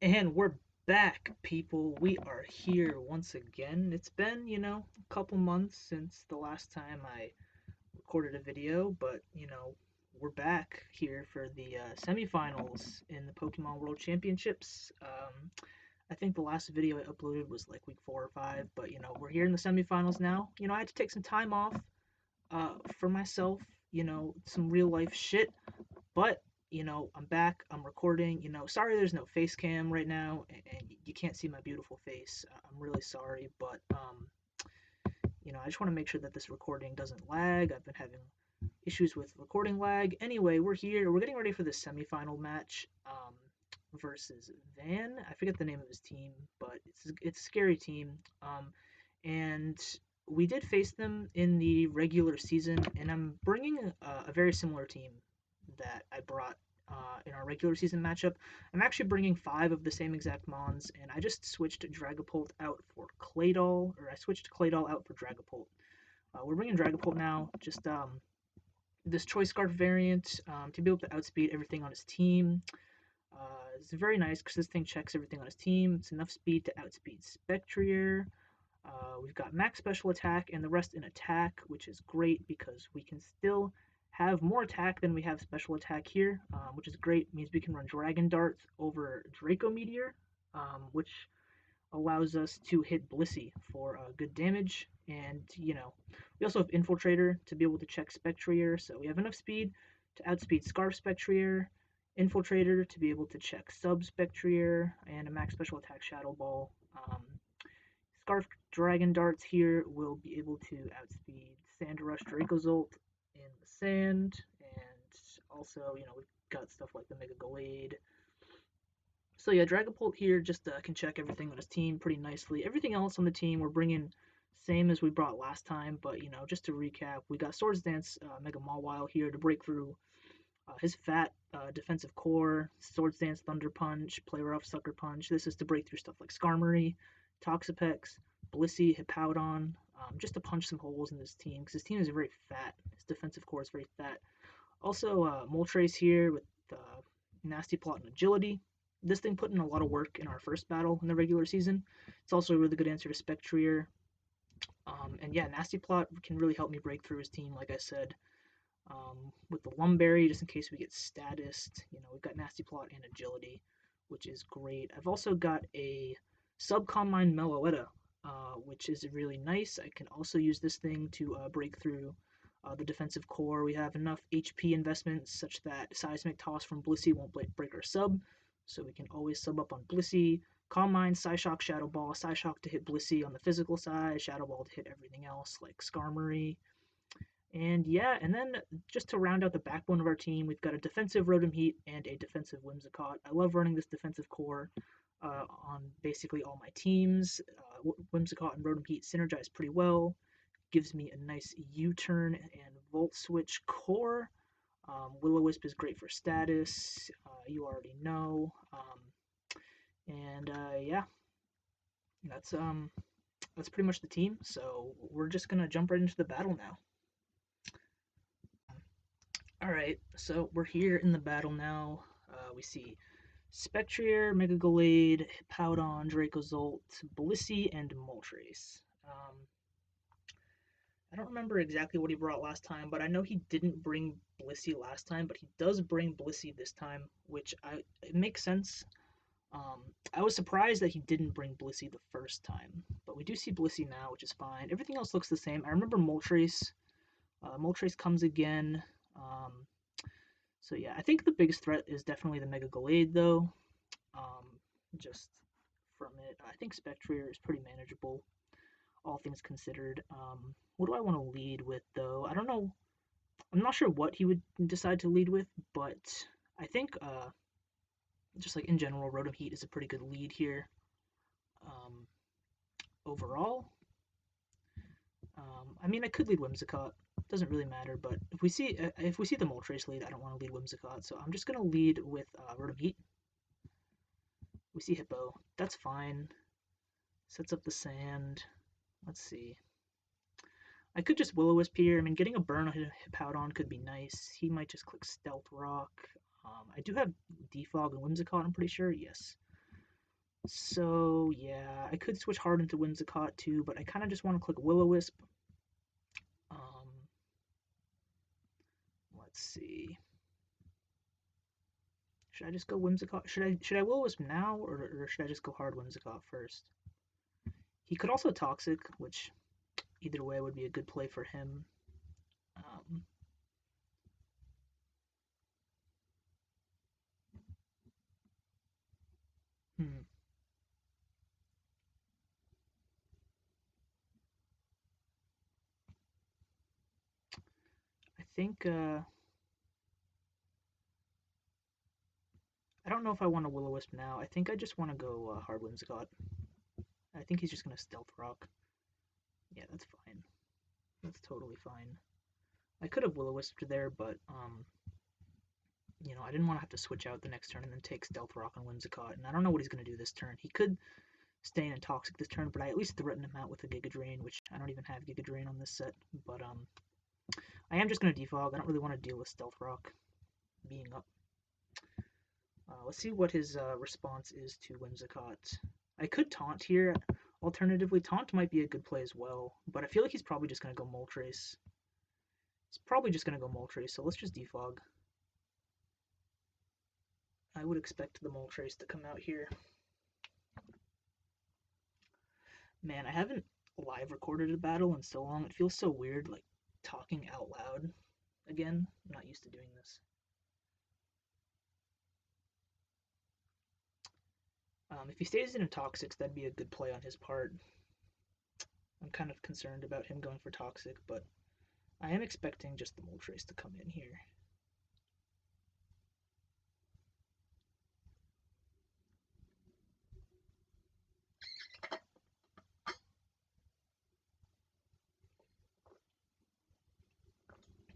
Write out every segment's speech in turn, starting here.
And we're back, people. We are here once again. It's been, a couple months since the last time I recorded a video, but, we're back here for the semifinals in the Pokemon World Championships. I think the last video I uploaded was like week 4 or 5, but, we're here in the semifinals now. I had to take some time off for myself, some real life shit. But, I'm back, I'm recording. Sorry there's no face cam right now and you can't see my beautiful face. I'm really sorry, but, I just want to make sure that this recording doesn't lag. I've been having issues with recording lag. Anyway, we're here. We're getting ready for the semifinal match versus Van. I forget the name of his team, but it's a scary team. And we did face them in the regular season, and I'm bringing a very similar team that I brought in our regular season matchup. I'm actually bringing 5 of the same exact Mons, and I just switched Dragapult out for Claydol, or I switched Claydol out for Dragapult. We're bringing Dragapult now, just this Choice Scarf variant to be able to outspeed everything on his team. It's very nice because this thing checks everything on his team. It's enough speed to outspeed Spectrier. We've got max special attack and the rest in attack, which is great because we can still have more attack than we have special attack here, which is great. It means we can run Dragon Darts over Draco Meteor, which allows us to hit Blissey for good damage. And, we also have Infiltrator to be able to check Spectrier, so we have enough speed to outspeed Scarf Spectrier, Infiltrator to be able to check Sub Spectrier, and a max special attack Shadow Ball. Scarf Dragon Darts here will be able to outspeed Sandrush Dracozolt in the sand, and also, we've got stuff like the Mega Gallade. So yeah, Dragapult here just can check everything on his team pretty nicely. Everything else on the team we're bringing same as we brought last time, but just to recap, we got Swords Dance Mega Mawile here to break through his fat defensive core, Swords Dance Thunder Punch, Play Rough Sucker Punch. This is to break through stuff like Skarmory, Toxapex, Blissey, Hippowdon, just to punch some holes in this team because his team is very fat. His defensive core is very fat. Also, Moltres here with Nasty Plot and Agility. This thing put in a lot of work in our first battle in the regular season. It's also a really good answer to Spectrier. And yeah, Nasty Plot can really help me break through his team, like I said. With the Lumberry, just in case we get statused. We've got Nasty Plot and Agility, which is great. I've also got a Subcombine Meloetta, which is really nice. I can also use this thing to break through the defensive core. We have enough HP investments such that Seismic Toss from Blissey won't break our sub, so we can always sub up on Blissey. Calm Mind, Psyshock, Shadow Ball. Psyshock to hit Blissey on the physical side, Shadow Ball to hit everything else like Skarmory. And yeah, and then just to round out the backbone of our team, we've got a defensive Rotom Heat and a defensive Whimsicott. I love running this defensive core on basically all my teams. Whimsicott and Rotom Heat synergize pretty well. Gives me a nice U-turn and Volt Switch core. Will-O-Wisp is great for status. You already know. And yeah, that's pretty much the team. So we're just gonna jump right into the battle now. Alright, so we're here in the battle now. We see Spectrier, Mega Gallade, Hippowdon, Dracozolt, Blissey, and Moltres. I don't remember exactly what he brought last time, but I know he didn't bring Blissey last time, but he does bring Blissey this time, which it makes sense. I was surprised that he didn't bring Blissey the first time, but we do see Blissey now, which is fine. Everything else looks the same. I remember Moltres. Moltres comes again. So yeah, I think the biggest threat is definitely the Mega Gallade, though. Just from it, I think Spectrier is pretty manageable, all things considered. What do I want to lead with, though? I don't know. I'm not sure what he would decide to lead with, but I think just like in general, Rotom Heat is a pretty good lead here. Overall, I mean, I could lead Whimsicott. Doesn't really matter, but if we see the Moltres lead, I don't want to lead Whimsicott, so I'm just gonna lead with Rotom Heat. We see Hippo. That's fine. Sets up the sand. Let's see. I could just Will-O-Wisp here. I mean, getting a burn on Hippowdon could be nice. He might just click Stealth Rock. I do have Defog and Whimsicott, I'm pretty sure. Yes. So yeah, I could switch hard into Whimsicott too, but I kind of just want to click Will-O-Wisp. Um, let's see. Should I just go Whimsicott? Should I Will-O-Wisp now, or should I just go hard Whimsicott first? He could also Toxic, which either way would be a good play for him. Um, hmm. I think I don't know if I want to Will-O-Wisp now. I think I just want to go hard Whimsicott. I think he's just gonna Stealth Rock. Yeah, that's fine. That's totally fine. I could have Will-O-Wisped there, but I didn't want to have to switch out the next turn and then take Stealth Rock on Whimsicott, and I don't know what he's going to do this turn. He could stay in Toxic this turn, but I at least threaten him out with a Giga Drain, which I don't even have Giga Drain on this set, but I am just going to defog. I don't really want to deal with Stealth Rock being up. Let's see what his response is to Whimsicott. I could Taunt here. Alternatively, Taunt might be a good play as well, but I feel like he's probably just going to go Moltres. He's probably just going to go Moltres, so let's just defog. I would expect the Moltres to come out here. Man, I haven't live recorded a battle in so long. It feels so weird, like talking out loud again. I'm not used to doing this. If he stays in Toxics, that'd be a good play on his part. I'm kind of concerned about him going for Toxic, but I am expecting just the Moltres to come in here.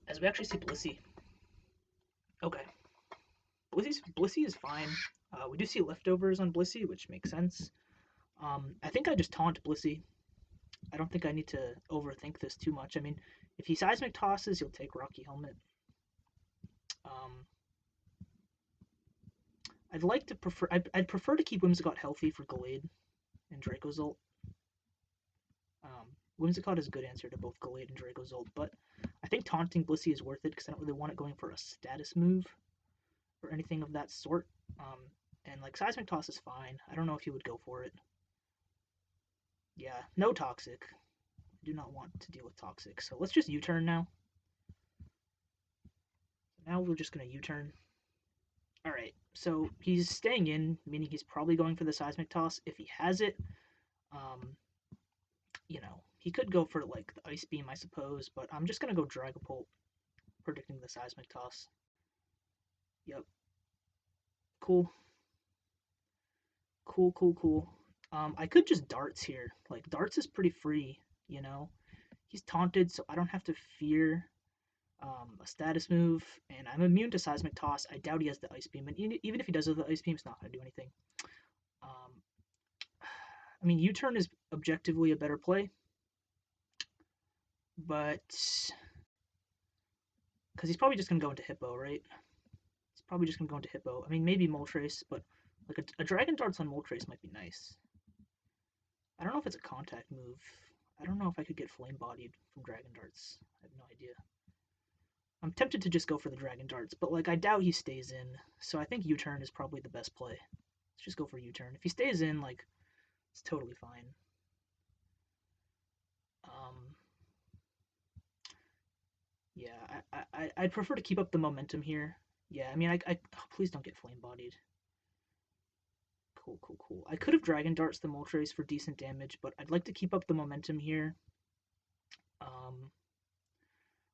As we actually see Blissey. Okay. Blissey is fine. We do see leftovers on Blissey, which makes sense. I think I just taunt Blissey. I don't think I need to overthink this too much. I mean, if he Seismic tosses, he'll take Rocky Helmet. Um, I'd prefer to keep Whimsicott healthy for Gallade and Draco's ult. Whimsicott is a good answer to both Gallade and Draco's ult, but I think taunting Blissey is worth it because I don't really want it going for a status move or anything of that sort. And like Seismic Toss is fine. I don't know if he would go for it. Yeah, no Toxic. I do not want to deal with Toxic. So let's just U-turn now. Now we're just going to U-turn. Alright, so he's staying in, meaning he's probably going for the Seismic Toss. If he has it, he could go for like the Ice Beam, I suppose, but I'm just going to go Dragapult, predicting the Seismic Toss. Yep. Cool. Cool, cool, cool. I could just Darts here. Like, Darts is pretty free, you know? He's taunted, so I don't have to fear a status move, and I'm immune to Seismic Toss. I doubt he has the Ice Beam, and even if he does have the Ice Beam, it's not going to do anything. Um, I mean, U-turn is objectively a better play, but because he's probably just going to go into Hippo, right? He's probably just going to go into Hippo. I mean, maybe Moltres, but like a Dragon Darts on Moltres might be nice. I don't know if it's a contact move. I don't know if I could get flame bodied from Dragon Darts. I have no idea. I'm tempted to just go for the Dragon Darts, but like I doubt he stays in, so I think U-turn is probably the best play. Let's just go for U-turn. If he stays in, like, it's totally fine. Um, yeah, I'd prefer to keep up the momentum here. Yeah, I mean, oh, please don't get flame bodied. Cool, cool, cool. I could have Dragon Darts the Moltres for decent damage, but I'd like to keep up the momentum here. Um,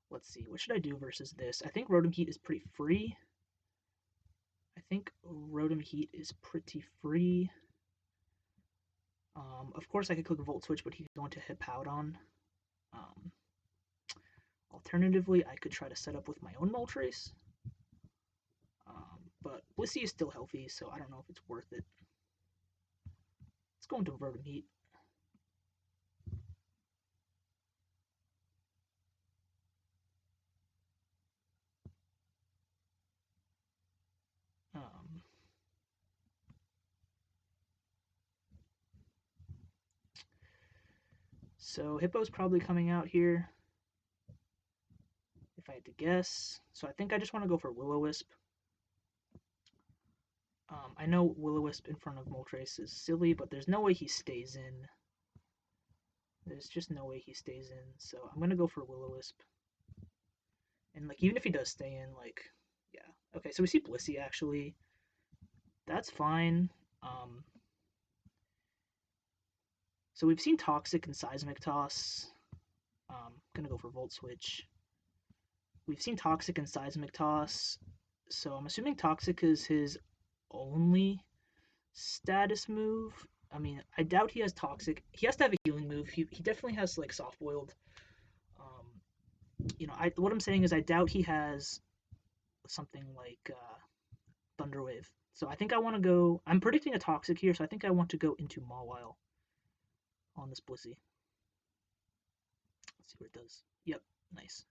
let's see, what should I do versus this? I think Rotom Heat is pretty free. Of course, I could click Volt Switch, but he's going to Hippowdon. Um, Alternatively, I could try to set up with my own Moltres. But Blissey is still healthy, so I don't know if it's worth it. Let's go into Rotom Heat. Um, So Hippo's probably coming out here, if I had to guess. So I think I just want to go for Will-O-Wisp. I know Will-O-Wisp in front of Moltres is silly, but there's no way he stays in. There's just no way he stays in, so I'm gonna go for Will-O-Wisp. And like even if he does stay in, like yeah. Okay, so we see Blissey actually. That's fine. So we've seen Toxic and Seismic Toss. Gonna go for Volt Switch. We've seen Toxic and Seismic Toss, so I'm assuming Toxic is his only status move. I mean, I doubt he has Toxic. He has to have a healing move. He definitely has like Soft Boiled. What I'm saying is I doubt he has something like Thunder Wave. So I think I want to go. I'm predicting a Toxic here, so I think I want to go into Mawile on this Blissey. Let's see what it does. Yep, nice.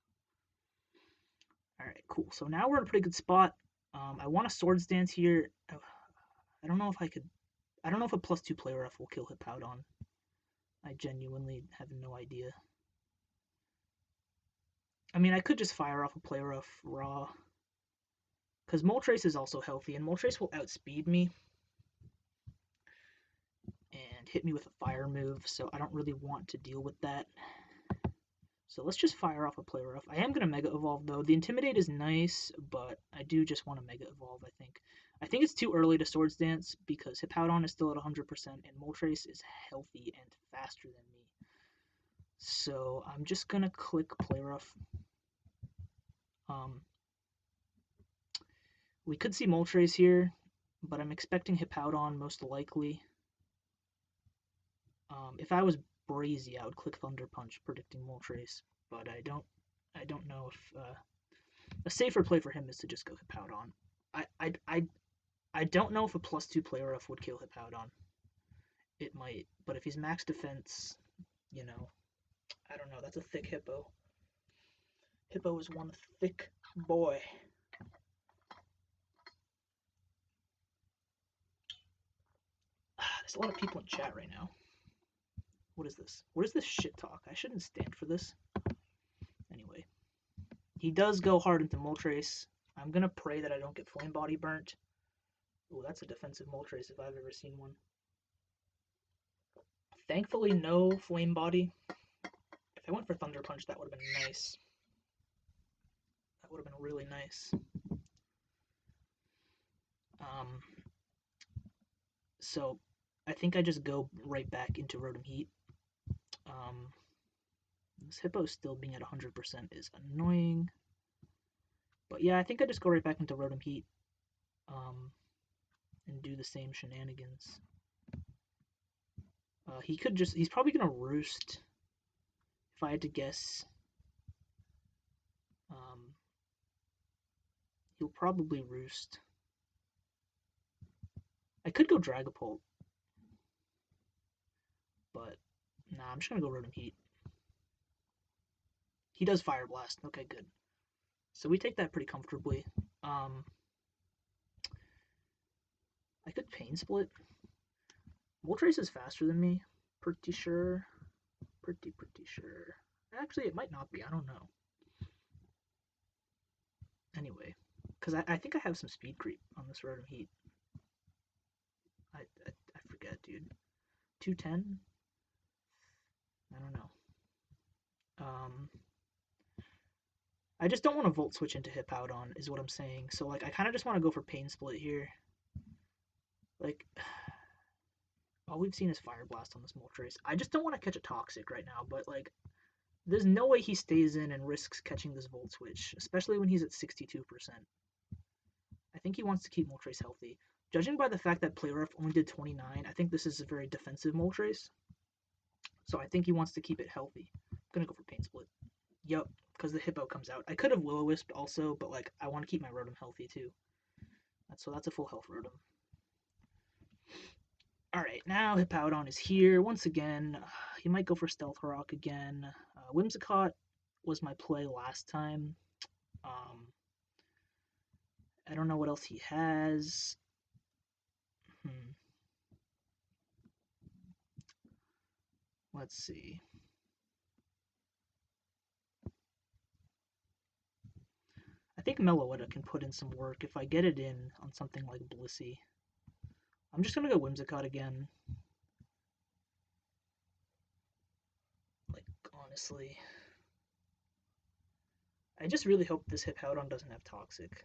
All right, cool. So now we're in a pretty good spot. I want a Swords Dance here. I don't know if I could. I don't know if a +2 Play Rough will kill Hippowdon. I genuinely have no idea. I mean, I could just fire off a Play Rough raw. Because Moltres is also healthy, and Moltres will outspeed me and hit me with a fire move, so I don't really want to deal with that. So let's just fire off a Play Rough. I am going to Mega Evolve, though. The Intimidate is nice, but I do just want to Mega Evolve, I think. I think it's too early to Swords Dance because Hippowdon is still at 100% and Moltres is healthy and faster than me. So I'm just going to click Play Rough. We could see Moltres here, but I'm expecting Hippowdon most likely. If I was Brazy, I would click Thunder Punch, predicting Moltres, but I don't know if a safer play for him is to just go Hippowdon. I don't know if a +2 Play Rough would kill Hippowdon. It might, but if he's max defense, I don't know. That's a thick Hippo. Hippo is one thick boy. There's a lot of people in chat right now. What is this? What is this shit talk? I shouldn't stand for this. Anyway, he does go hard into Moltres. I'm gonna pray that I don't get Flame Body burnt. Oh, that's a defensive Moltres if I've ever seen one. Thankfully, no Flame Body. If I went for Thunder Punch, that would have been nice. That would have been really nice. So I think I just go right back into Rotom Heat. This Hippo still being at 100% is annoying. But yeah, I think I just go right back into Rotom Heat and do the same shenanigans. He's probably going to Roost, if I had to guess. He'll probably Roost. I could go Dragapult, but nah, I'm just going to go Rotom Heat. He does Fire Blast. Okay, good. So we take that pretty comfortably. I could Pain Split. Moltres is faster than me. Pretty sure. Pretty sure. Actually, it might not be. I don't know. Anyway, because I think I have some speed creep on this Rotom Heat. I forget, dude. 210? I don't know. I just don't want to Volt Switch into Hippowdon, is what I'm saying. So, like, I kind of just want to go for Pain Split here. Like, all we've seen is Fire Blast on this Moltres. I just don't want to catch a Toxic right now, but, like, there's no way he stays in and risks catching this Volt Switch, especially when he's at 62%. I think he wants to keep Moltres healthy. Judging by the fact that Play Rough only did 29, I think this is a very defensive Moltres. So I think he wants to keep it healthy. I'm going to go for Pain Split. Yup, because the Hippo comes out. I could have Will-O-Wisp also, but like I want to keep my Rotom healthy too. So that's a full health Rotom. Alright, now Hippowdon is here once again. He might go for Stealth Rock again. Whimsicott was my play last time. I don't know what else he has. Let's see. think Meloetta can put in some work if I get it in on something like Blissey. I'm just gonna go Whimsicott again. Like, honestly. I just really hope this Hippowdon doesn't have Toxic.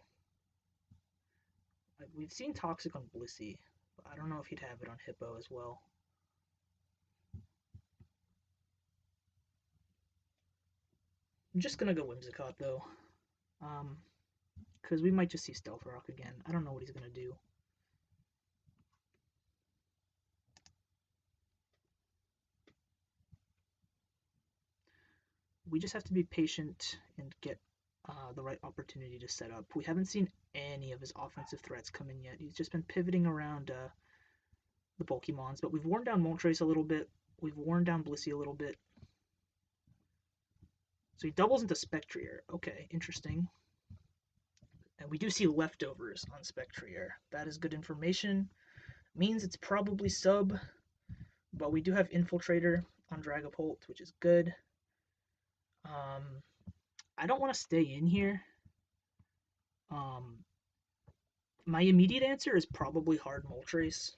Like, we've seen Toxic on Blissey, but I don't know if he'd have it on Hippo as well. I'm just gonna go Whimsicott though. Because we might just see Stealth Rock again. I don't know what he's gonna do. We just have to be patient and get the right opportunity to set up. We haven't seen any of his offensive threats come in yet. He's just been pivoting around the Pokemons, but we've worn down Moltres a little bit. We've worn down Blissey a little bit. So he doubles into Spectrier. Okay, interesting. And we do see leftovers on Spectrier. That is good information. Means it's probably sub, but we do have Infiltrator on Dragapult, which is good. I don't want to stay in here. My immediate answer is probably hard Moltres,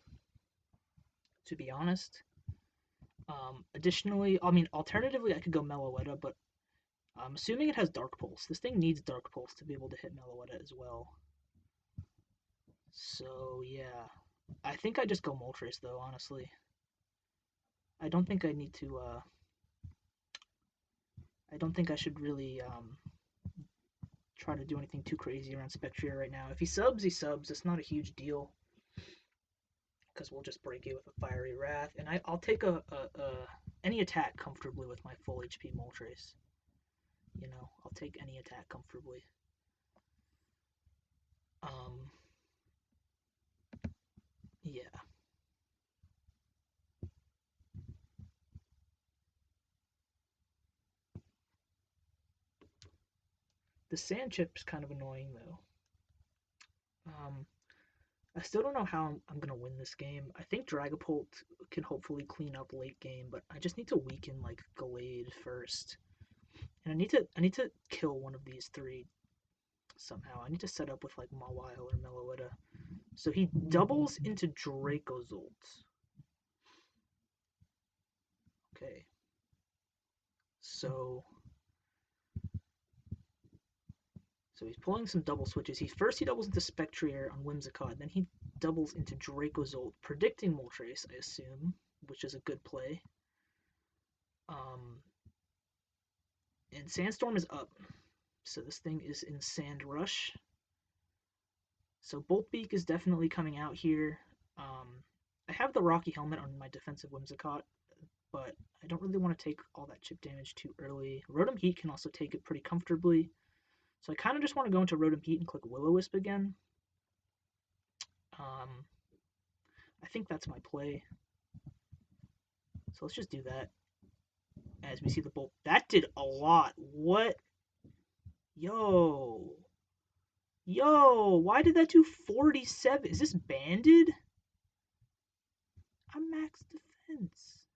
to be honest. Additionally, I mean, alternatively, I could go Meloetta, but I'm assuming it has Dark Pulse. This thing needs Dark Pulse to be able to hit Meloetta as well. So, yeah. I think I just go Moltres, though, honestly. I don't think I need to, I don't think I should really, try to do anything too crazy around Spectrier right now. If he subs, he subs. It's not a huge deal. Because we'll just break it with a Fiery Wrath. And I'll take any attack comfortably with my full HP Moltres. You know, I'll take any attack comfortably. Yeah. The Sand Chip's kind of annoying, though. I still don't know how I'm going to win this game. I think Dragapult can hopefully clean up late game, but I just need to weaken, like, Gallade first. And I need to kill one of these three somehow. I need to set up with, like, Mawile or Meloetta. So he doubles into Dracozolt. Okay. So he's pulling some double switches. He doubles into Spectrier on Whimsicott, then he doubles into Dracozolt, predicting Moltres, I assume, which is a good play. And Sandstorm is up. So this thing is in Sand Rush. So Bolt Beak is definitely coming out here. I have the Rocky Helmet on my defensive Whimsicott, but I don't really want to take all that chip damage too early. Rotom Heat can also take it pretty comfortably. So I kind of just want to go into Rotom Heat and click Will-O-Wisp again. I think that's my play. So let's just do that. As we see the Bolt. That did a lot. What? Yo. Yo, why did that do 47? Is this banded? I'm max defense.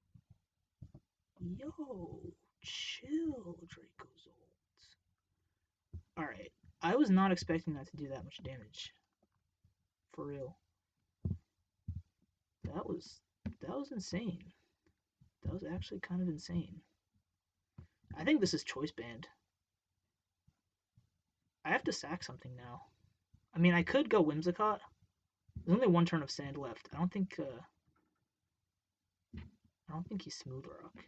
Yo, chill, Dracozolt. Alright, I was not expecting that to do that much damage. For real. That was insane. That was actually kind of insane. I think this is choice band. I have to sack something now. I mean, I could go Whimsicott. There's only one turn of sand left. I don't think he's Smooth Rock.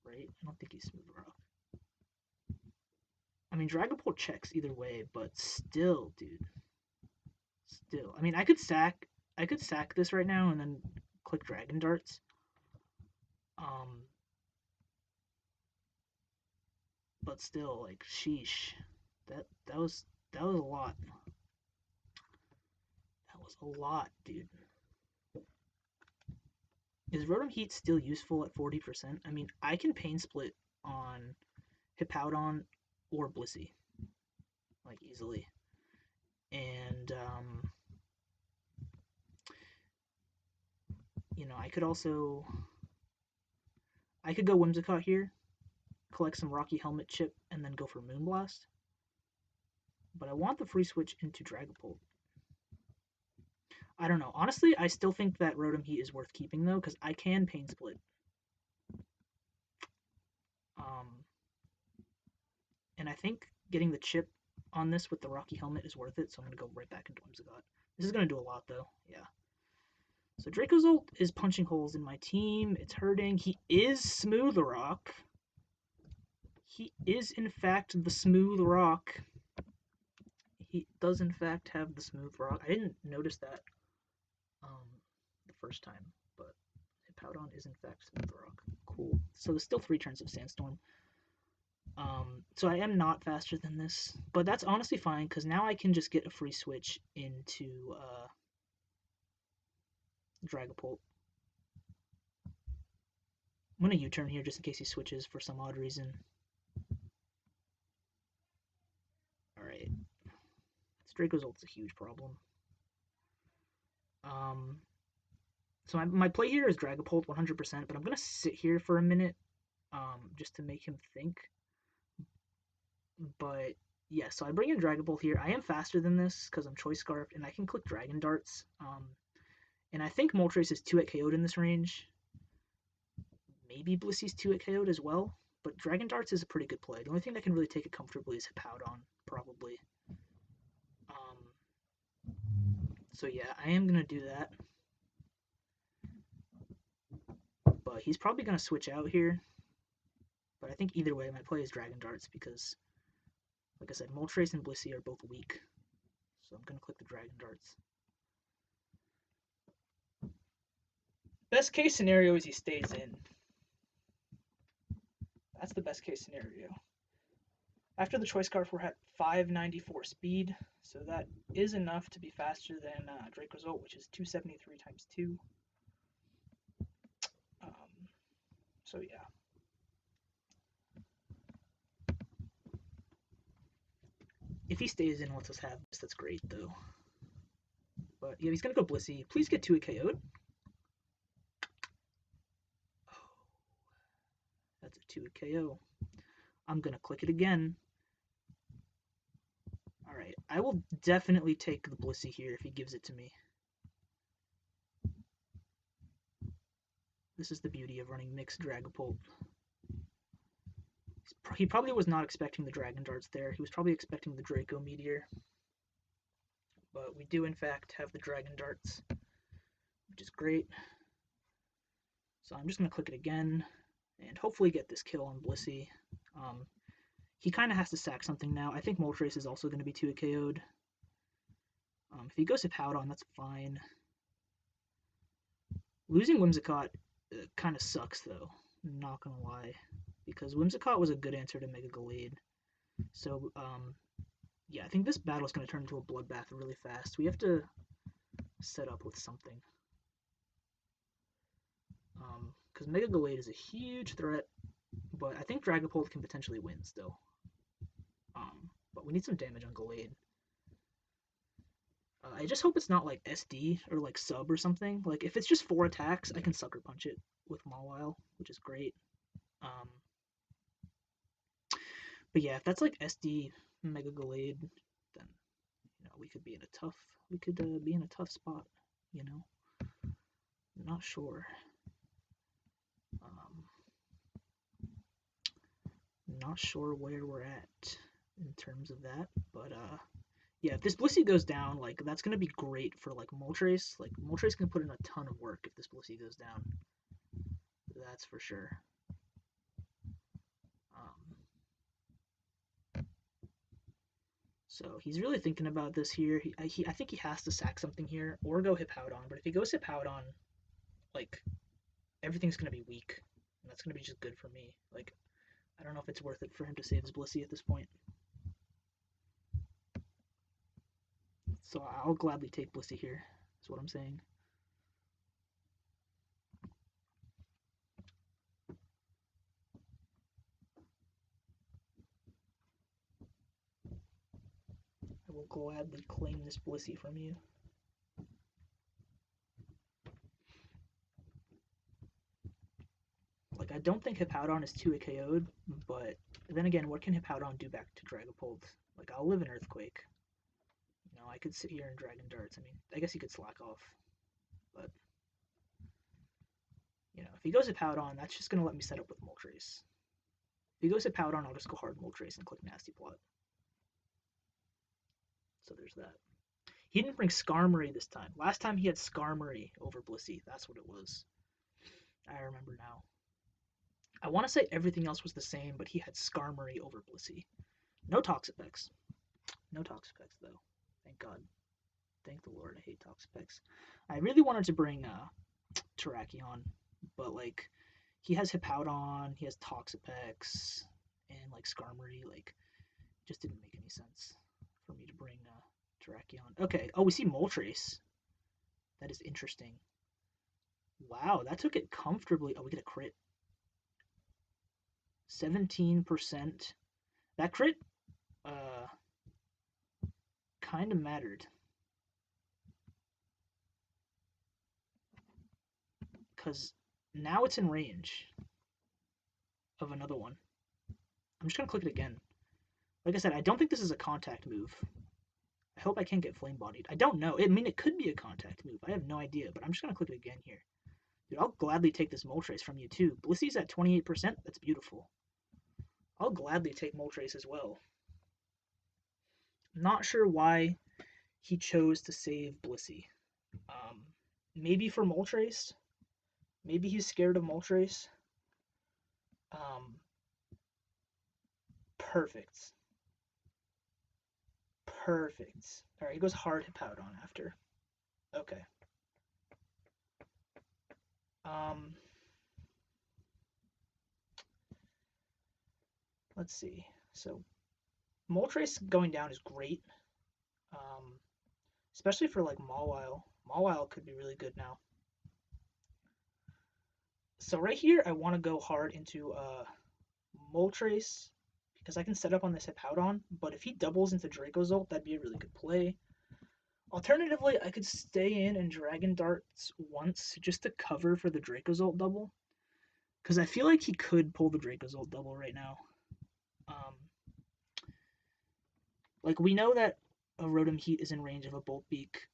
Right? I don't think he's Smooth Rock. I mean, Dragapult checks either way, but still, dude. Still. I mean, I could sack this right now and then click Dragon Darts. But still, like, sheesh. That was a lot. That was a lot, dude. Is Rotom Heat still useful at 40%? I mean, I can Pain Split on Hippowdon or Blissey, like, easily. And, you know, I could go Whimsicott here, collect some Rocky Helmet chip, and then go for Moonblast. But I want the free switch into Dragapult. I don't know. Honestly, I still think that Rotom Heat is worth keeping though, because I can Pain Split. Um, and I think getting the chip on this with the Rocky Helmet is worth it, so I'm going to go right back into Whimsicott. This is going to do a lot though, yeah. So Dracozolt is punching holes in my team. It's hurting. He is Smooth Rock. He is, in fact, the Smooth Rock. He does, in fact, have the Smooth Rock. I didn't notice that the first time, but Hippowdon is, in fact, Smooth Rock. Cool. So there's still 3 turns of Sandstorm. So I am not faster than this, but that's honestly fine, because now I can just get a free switch into Dragapult. I'm going to U-turn here just in case he switches for some odd reason. Alright. This Dracozolt's a huge problem. So my play here is Dragapult 100%, but I'm going to sit here for a minute just to make him think. But yeah, so I bring in Dragapult here. I am faster than this because I'm Choice Scarfed, and I can click Dragon Darts. And I think Moltres is 2 at KO'd in this range. Maybe Blissey's 2 at KO'd as well. But Dragon Darts is a pretty good play. The only thing that can really take it comfortably is Hippowdon, probably. So yeah, I am going to do that. But he's probably going to switch out here. But I think either way, my play is Dragon Darts because, like I said, Moltres and Blissey are both weak. So I'm going to click the Dragon Darts. Best case scenario is he stays in. That's the best case scenario. After the Choice Scarf, we're at 594 speed, so that is enough to be faster than Dracozolt, which is 273 times 2. So yeah. If he stays in and lets us have this, that's great, though. But yeah, he's going to go Blissey. Please get 2 KO'd. Oh, that's a 2 KO. I'm going to click it again. Alright, I will definitely take the Blissey here if he gives it to me. This is the beauty of running mixed Dragapult. He probably was not expecting the Dragon Darts there. He was probably expecting the Draco Meteor. But we do, in fact, have the Dragon Darts, which is great. So I'm just going to click it again and hopefully get this kill on Blissey. He kind of has to sack something now. I think Moltres is also going to be 2 KO'd. If he goes to Hippowdon, that's fine. Losing Whimsicott kind of sucks, though. I'm not going to lie. Because Whimsicott was a good answer to Mega Gallade. So, yeah, I think this battle is going to turn into a bloodbath really fast. We have to set up with something. Because Mega Gallade is a huge threat, but I think Dragapult can potentially win still. But we need some damage on Gallade. I just hope it's not like SD or like sub or something. Like if it's just 4 attacks, I can Sucker Punch it with Mawile, which is great. But yeah, if that's like SD Mega Gallade, then we could be in a tough spot. Not sure. Not sure where we're at in terms of that, but yeah, if this Blissey goes down, like that's gonna be great for like Moltres. Like Moltres can put in a ton of work if this Blissey goes down. That's for sure. So he's really thinking about this here. I think he has to sack something here or go Hippowdon. But if he goes Hippowdon, like everything's gonna be weak, and that's gonna be just good for me. Like I don't know if it's worth it for him to save his Blissey at this point. So I'll gladly take Blissey here, is what I'm saying. I will gladly claim this Blissey from you. Like, I don't think Hippowdon is 2 KO'd, but then again, what can Hippowdon do back to Dragapult? Like, I'll live in Earthquake. I could sit here and Dragon Darts. I mean, I guess he could slack off, but if he goes Hippowdon, that's just gonna let me set up with Moltres. If he goes Hippowdon, I'll just go hard Moltres and click Nasty Plot. So there's that. He didn't bring Skarmory this time. Last time he had Skarmory over Blissey. That's what it was. I remember now. I want to say everything else was the same, but he had Skarmory over Blissey. No Toxapex. No Toxapex, though. Thank God. Thank the Lord. I hate Toxapex. I really wanted to bring Terrakion, but, like, he has Hippowdon, he has Toxapex, and, like, Skarmory. Like, just didn't make any sense for me to bring Terrakion. Okay. Oh, we see Moltres. That is interesting. Wow, that took it comfortably. Oh, we get a crit. 17%. That crit kind of mattered. Because now it's in range of another one. I'm just going to click it again. Like I said, I don't think this is a contact move. I hope I can't get flame bodied. I don't know. I mean, it could be a contact move. I have no idea, but I'm just going to click it again here. Dude, I'll gladly take this Moltres from you too. Blissey's at 28%. That's beautiful. I'll gladly take Moltres as well. Not sure why he chose to save Blissey. Maybe for Moltres. Maybe he's scared of Moltres. Perfect. Perfect. Alright, he goes hard Hippowdon after. Okay. Let's see. So, Moltres going down is great. Especially for, like, Mawile. Mawile could be really good now. So right here, I want to go hard into Moltres because I can set up on this Hippowdon, but if he doubles into Dracozolt, that'd be a really good play. Alternatively, I could stay in and Dragon Darts once just to cover for the Dracozolt double, because I feel like he could pull the Dracozolt double right now. Like, we know that a Rotom Heat is in range of a Bolt Beak,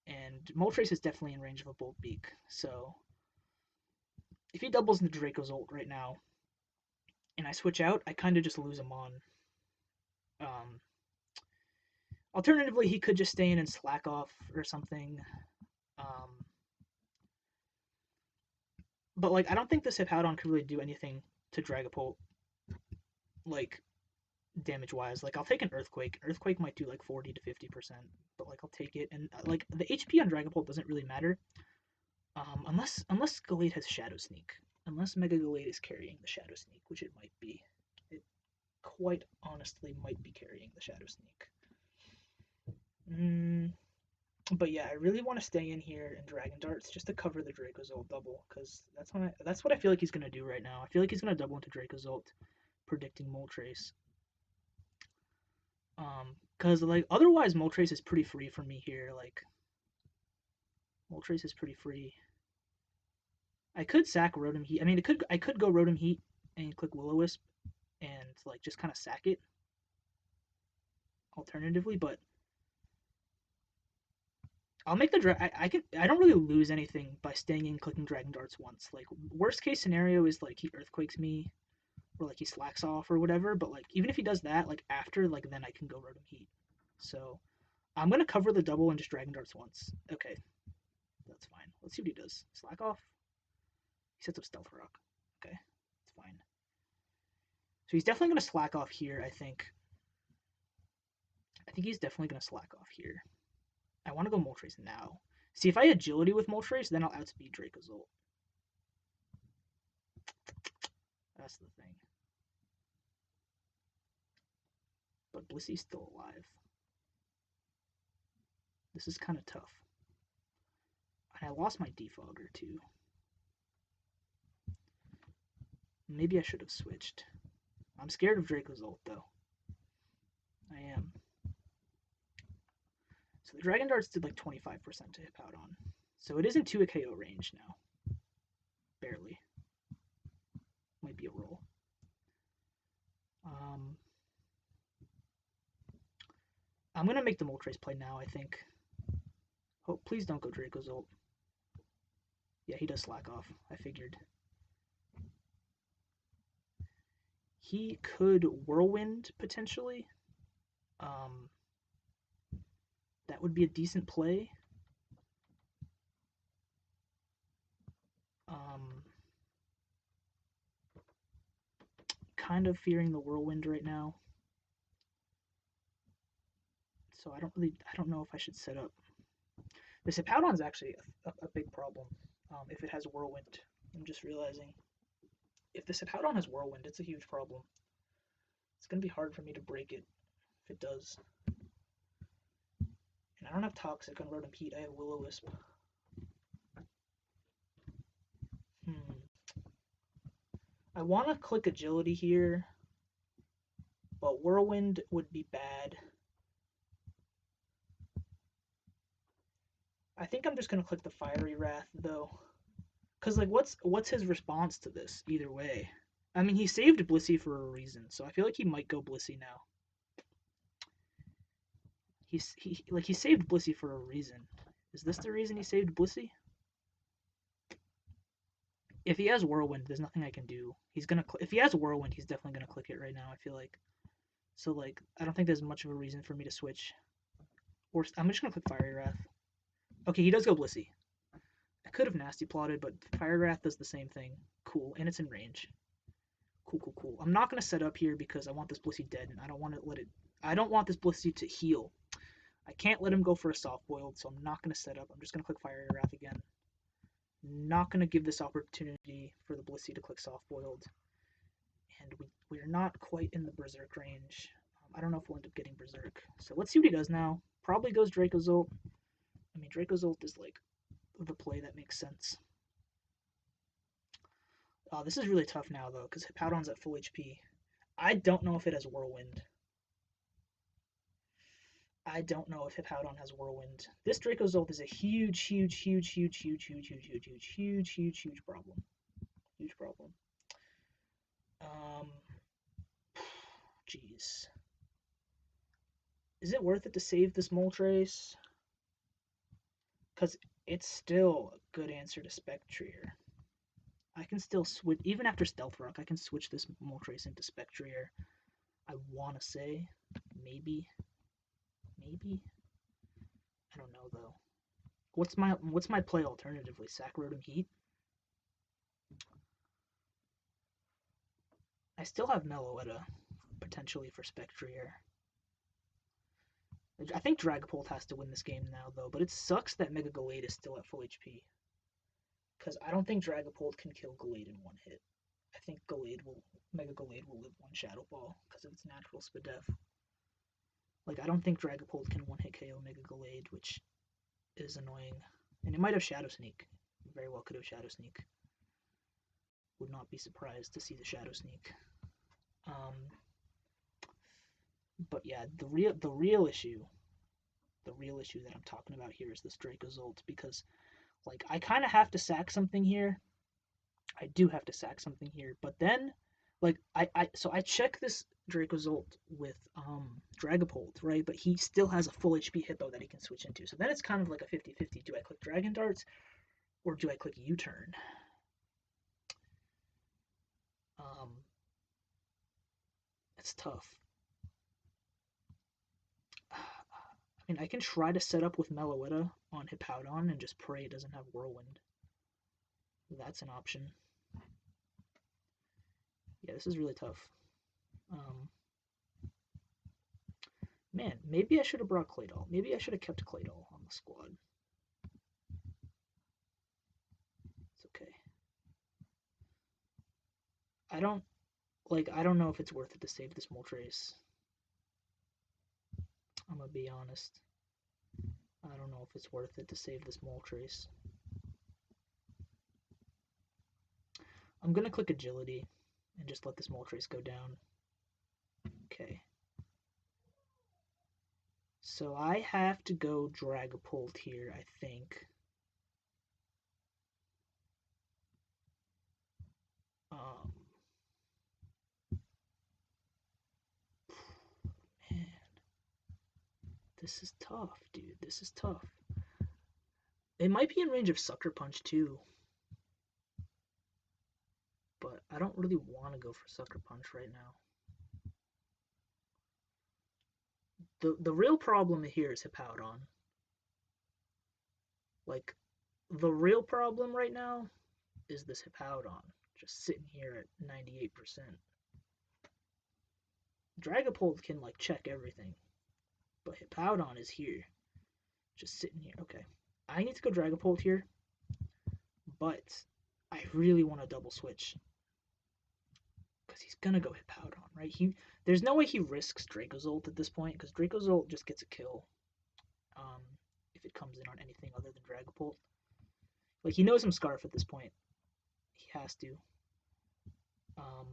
and Moltres is definitely in range of a Bolt Beak, so if he doubles into Dracozolt right now, and I switch out, I kind of just lose him on. Alternatively, he could just stay in and slack off or something. But, like, I don't think this Hippowdon could really do anything to Dragapult, like, damage-wise. Like, I'll take an Earthquake. Earthquake might do, like, 40 to 50%, but, like, I'll take it. And, like, the HP on Dragapult doesn't really matter, unless Gallade has Shadow Sneak. Unless Mega Gallade is carrying the Shadow Sneak, which it might be. It quite honestly might be carrying the Shadow Sneak. But yeah, I really want to stay in here and Dragon Darts just to cover the Dracozolt double, because that's what I feel like he's gonna do right now. I feel like he's gonna double into Dracozolt, predicting Moltres. Because, like, otherwise Moltres is pretty free for me here. Like, Moltres is pretty free. I could sack Rotom Heat. I mean, I could go Rotom Heat and click Will-O-Wisp and, like, just kind of sack it. Alternatively, but I'll make the I don't really lose anything by staying in clicking Dragon Darts once. Like, worst case scenario is, like, he Earthquakes me, or, like, he slacks off or whatever, but, like, even if he does that, like, after, like, then I can go Rotom Heat. So I'm gonna cover the double and just Dragon Darts once. Okay, that's fine. Let's see what he does. Slack off. He sets up Stealth Rock. Okay, it's fine. So he's definitely gonna slack off here, I think. I think he's definitely gonna slack off here. I want to go Moltres now. See, if I Agility with Moltres, then I'll outspeed Dracozolt. That's the thing. But Blissey's still alive. This is kind of tough. And I lost my Defogger, too. Maybe I should have switched. I'm scared of Dracozolt, though. I am. So the Dragon Darts did like 25% to Hippowdon. So it is in 2 KO range now. Barely. Might be a roll. I'm gonna make the Moltres play now, I think. Oh, please don't go Draco's ult. Yeah, he does slack off. I figured. He could Whirlwind, potentially. Um, that would be a decent play. Kind of fearing the Whirlwind right now. So I don't know if I should set up. This Hippowdon is actually a big problem if it has Whirlwind. I'm just realizing. If this Hippowdon has Whirlwind, it's a huge problem. It's going to be hard for me to break it if it does. And I don't have Toxic on Rotom Heat, I have Will-O-Wisp. I want to click Agility here, but Whirlwind would be bad. I think I'm just going to click the Fiery Wrath, though. Because, like, what's his response to this, either way? I mean, he saved Blissey for a reason, so I feel like he might go Blissey now. He saved Blissey for a reason. Is this the reason he saved Blissey? If he has Whirlwind, there's nothing I can do. If he has Whirlwind, he's definitely gonna click it right now, I feel like. So, like, I don't think there's much of a reason for me to switch. Or I'm just gonna click Fiery Wrath. Okay, he does go Blissey. I could have Nasty Plotted, but Fiery Wrath does the same thing. Cool, and it's in range. Cool. I'm not gonna set up here because I want this Blissey dead, and I don't want this Blissey to heal. I can't let him go for a soft boiled, so I'm not gonna set up. I'm just gonna click Fiery Wrath again. Not gonna give this opportunity for the Blissey to click soft boiled. And we're not quite in the Berserk range. I don't know if we'll end up getting Berserk. So let's see what he does now. Probably goes Draco's ult. I mean, Draco's ult is like the play that makes sense. This is really tough now, though, because Hippowdon's at full HP. I don't know if it has Whirlwind. I don't know if Hippowdon has Whirlwind. This Draco's ult is a huge problem. Huge problem. Jeez. Is it worth it to save this Moltres? Because it's still a good answer to Spectrier. I can still switch, even after Stealth Rock, I can switch this Moltres into Spectrier. I want to say, maybe. I don't know, though. What's my play alternatively? Sack Rotom Heat? I still have Meloetta, potentially, for Spectrier. I think Dragapult has to win this game now, though, but it sucks that Mega Gallade is still at full HP. Because I don't think Dragapult can kill Gallade in one hit. I think Mega Gallade will live one Shadow Ball because of its natural Spadef. Like, I don't think Dragapult can one-hit KO Mega Gallade, which is annoying. And it might have Shadow Sneak. It very well could have Shadow Sneak. Would not be surprised to see the Shadow Sneak. But yeah, the real issue that I'm talking about here is this Draco's ult, because like I kind of have to sack something here. I do have to sack something here, but then like I check this Draco's ult with Dragapult, right? But he still has a full HP Hippo that he can switch into. So then it's kind of like a 50-50. Do I click Dragon Darts or do I click U-turn? It's tough. I mean, I can try to set up with Meloetta on Hippowdon and just pray it doesn't have Whirlwind. That's an option. Yeah, this is really tough. Man, maybe I should have brought Claydol. Maybe I should have kept Claydol on the squad. It's okay. I don't know if it's worth it to save this Moltres. I'm gonna be honest. I don't know if it's worth it to save this Moltres. I'm gonna click Agility and just let this Moltres go down. Okay. So I have to go Dragapult here, I think. Man. This is tough, dude. This is tough. It might be in range of Sucker Punch too, but I don't really want to go for Sucker Punch right now. The real problem here is Hippowdon. Like, the real problem right now is this Hippowdon just sitting here at 98%. Dragapult can like check everything, but Hippowdon is here, just sitting here. Okay, I need to go Dragapult here, but I really want to double switch because he's gonna go Hippowdon, right? There's no way he risks Dracozolt at this point because Dracozolt just gets a kill um, if it comes in on anything other than Dragapult. Like, he knows I'm Scarf at this point. He has to. Um,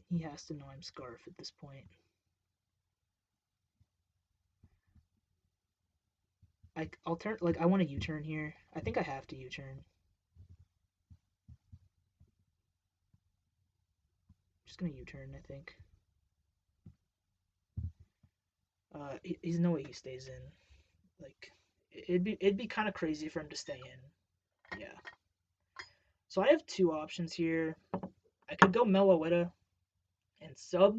he has to know I'm Scarf at this point. I'll turn, like, I want a U-turn here. I think I have to U-turn. Just gonna U-turn, I think. He's no way he stays in. Like, it'd be kind of crazy for him to stay in. Yeah. So I have two options here. I could go Meloetta and sub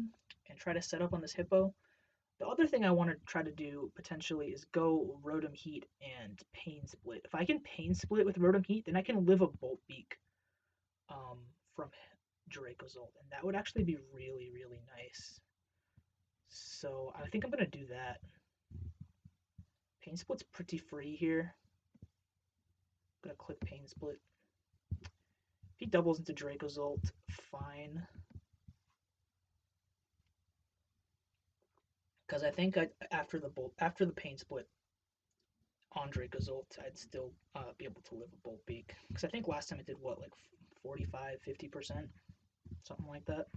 and try to set up on this Hippo. The other thing I want to try to do potentially is go Rotom Heat and Pain Split. If I can Pain Split with Rotom Heat, then I can live a Bolt Beak from Dracozolt, and that would actually be really, really nice. So I think I'm going to do that. Pain Split's pretty free here. I'm going to click Pain Split. If he doubles into Dracozolt, fine. Because I think after the Pain Split on Dracozolt, I'd still be able to live a Bolt Beak. Because I think last time it did what, like 45, 50%? Something like that.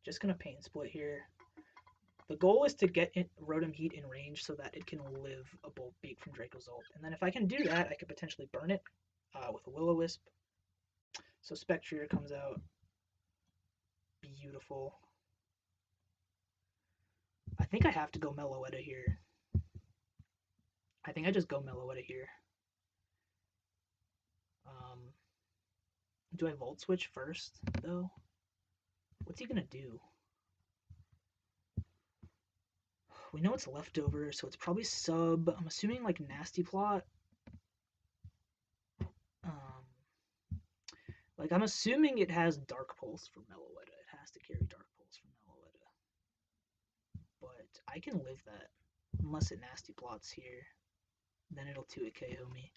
Just gonna Pain Split here. The goal is to get Rotom Heat in range so that it can live a Bolt Beak from Dracozolt. And then if I can do that, I could potentially burn it with a Will-O-Wisp. So Spectrier comes out. Beautiful. I think I have to go Meloetta here. I think I just go Meloetta here. Do I Volt Switch first, though? What's he gonna do? We know it's leftover, so it's probably sub. I'm assuming like Nasty Plot. Like, I'm assuming it has Dark Pulse for Meloetta. It has to carry Dark Pulse for Meloetta. But I can live that. Unless it Nasty Plots here. Then it'll 2-hit KO me.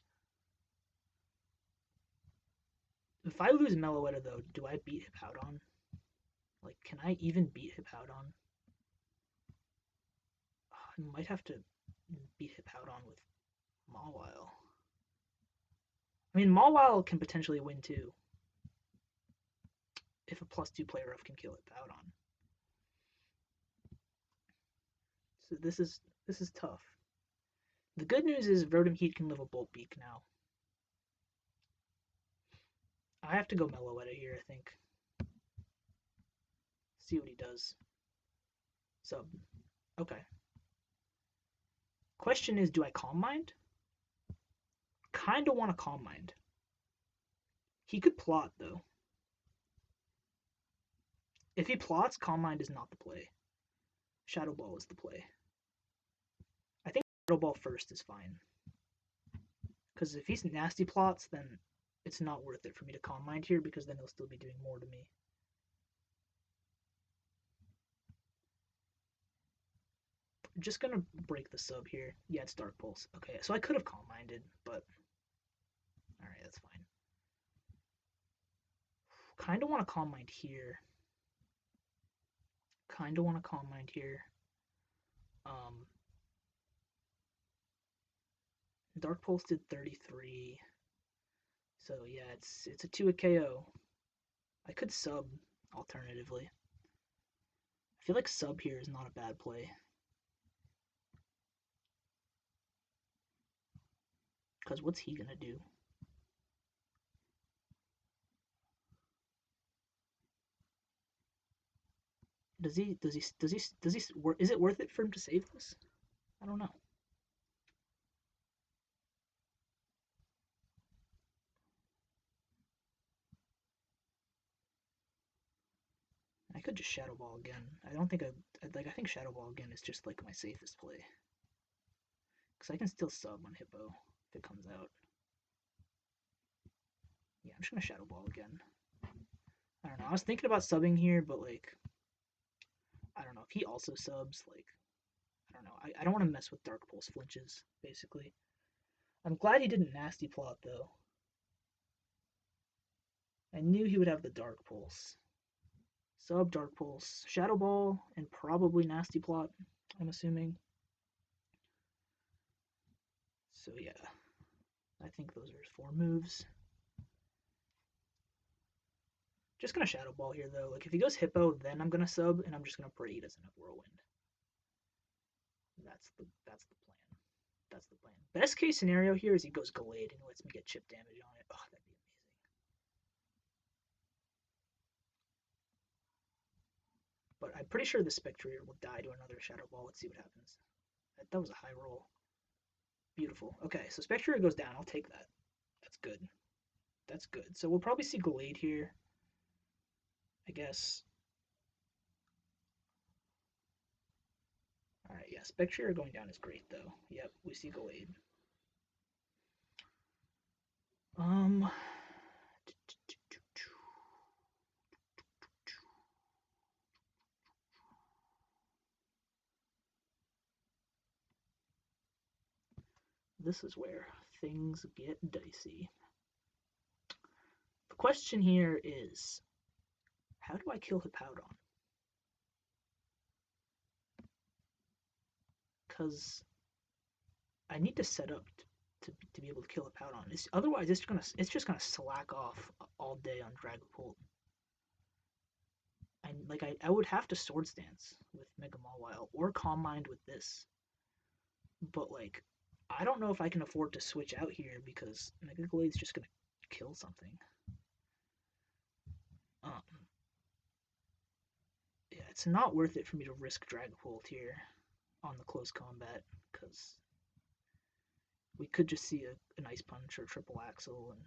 If I lose Meloetta, though, do I beat Hippowdon? Like, can I even beat Hippowdon? I might have to beat Hippowdon with Mawile. I mean, Mawile can potentially win, too. If a +2 player up can kill Hippowdon. So this is tough. The good news is Rotom Heat can live a Bolt Beak now. I have to go Meloetta here, I think. See what he does. Sub. Okay. Question is, do I Calm Mind? Kinda want to Calm Mind. He could plot, though. If he plots, Calm Mind is not the play. Shadow Ball is the play. I think Shadow Ball first is fine. Because if he's Nasty Plots, then it's not worth it for me to Calm Mind here, because then he'll still be doing more to me. I'm just gonna break the sub here. Yeah, it's Dark Pulse. Okay, so I could have Calm Minded, but alright, that's fine. Kinda want to Calm Mind here. Kinda want to Calm Mind here. Dark Pulse did 33. So yeah, it's a 2-hit KO. I could sub alternatively. I feel like sub here is not a bad play. Because what's he gonna do? Is it worth it for him to save this? I don't know. I could just Shadow Ball again. I don't think I think Shadow Ball again is just like my safest play. Because I can still sub on Hippo if it comes out. Yeah, I'm just gonna Shadow Ball again. I don't know. I was thinking about subbing here, but like, I don't know. If he also subs, like, I don't know. I don't want to mess with Dark Pulse flinches, basically. I'm glad he didn't Nasty Plot, though. I knew he would have the Dark Pulse. Sub, Dark Pulse, Shadow Ball, and probably Nasty Plot, I'm assuming. So yeah, I think those are his 4 moves. Just gonna Shadow Ball here though. Like if he goes Hippo, then I'm gonna sub, and I'm just gonna pray he doesn't have Whirlwind. That's the plan. That's the plan. Best case scenario here is he goes Gallade and lets me get chip damage on it. Oh, that'd be amazing. But I'm pretty sure the Spectrier will die to another Shadow Ball. Let's see what happens. That was a high roll. Beautiful. Okay, so Spectrier goes down. I'll take that. That's good. That's good. So we'll probably see Gallade here, I guess. All right, yeah, Spectrier going down is great though. Yep, we see Gallade. Um, this is where things get dicey. The question here is, how do I kill Hippowdon? Because I need to set up to be able to kill Hippowdon. Otherwise, it's just gonna slack off all day on Dragapult. I would have to Sword Stance with Mega Mawile or Calm Mind with this, but like I don't know if I can afford to switch out here because Mega Glade's just gonna kill something. Um, yeah, it's not worth it for me to risk Dragapult here on the close combat because we could just see an Ice Punch or Triple Axle, and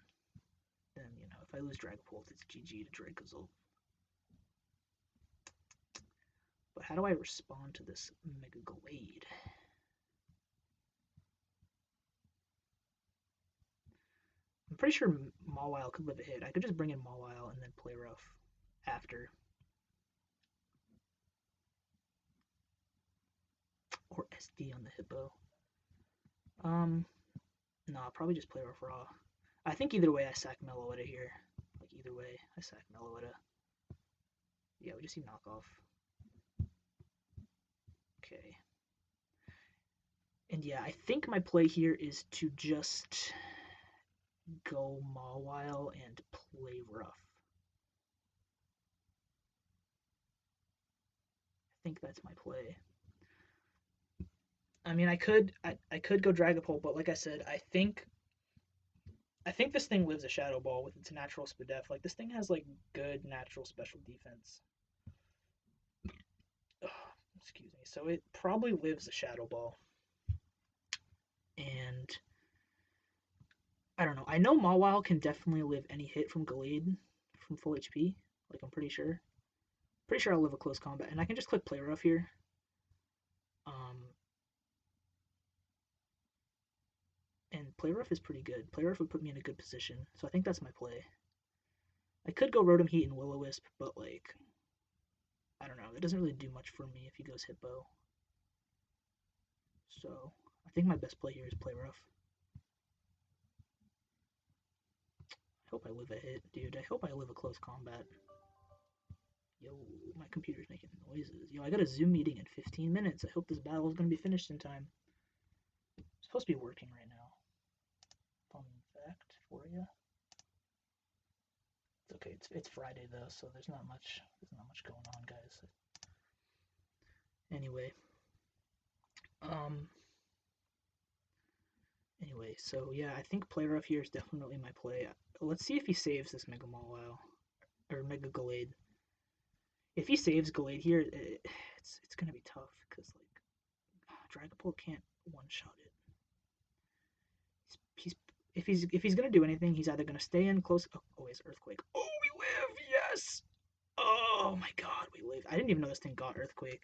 then if I lose Dragapult, it's GG to Dracozolt. But how do I respond to this Mega Glade? I'm pretty sure Mawile could live a hit. I could just bring in Mawile and then play rough after. Or SD on the Hippo. No, I'll probably just play rough raw. I think either way I sack Meloetta here. Like either way I sack Meloetta. Yeah, we just see knockoff. Okay. And yeah, I think my play here is to just go Mawile and play rough. I think that's my play. I mean, I could go Dragapult, but like I said, I think this thing lives a Shadow Ball with its natural Spadef. Like this thing has like good natural special defense. Ugh, excuse me. So it probably lives a Shadow Ball, and I don't know. I know Mawile can definitely live any hit from Gallade from full HP. Like I'm pretty sure. Pretty sure I'll live a close combat, and I can just click Play Rough here. And Play Rough is pretty good. Play Rough would put me in a good position, so I think that's my play. I could go Rotom Heat and Will-O-Wisp, but like, I don't know. It doesn't really do much for me if he goes Hippo. So I think my best play here is Play Rough. I hope I live a hit, dude. I hope I live a close combat. Yo, my computer's making noises. Yo, I got a Zoom meeting in 15 minutes. I hope this battle is going to be finished in time. It's supposed to be working right now. Fun fact for you. It's okay. It's Friday though, so there's not much going on, guys. Anyway, so yeah, I think Play Rough here is definitely my play. Let's see if he saves this Mega Mawile or Mega Gallade. If he saves Glade here, it's gonna be tough because like Dragapult can't one shot it. He's if he's gonna do anything, he's either gonna stay in close. Oh, his Earthquake. Oh, we live. Yes. Oh my God, we live. I didn't even know this thing got Earthquake.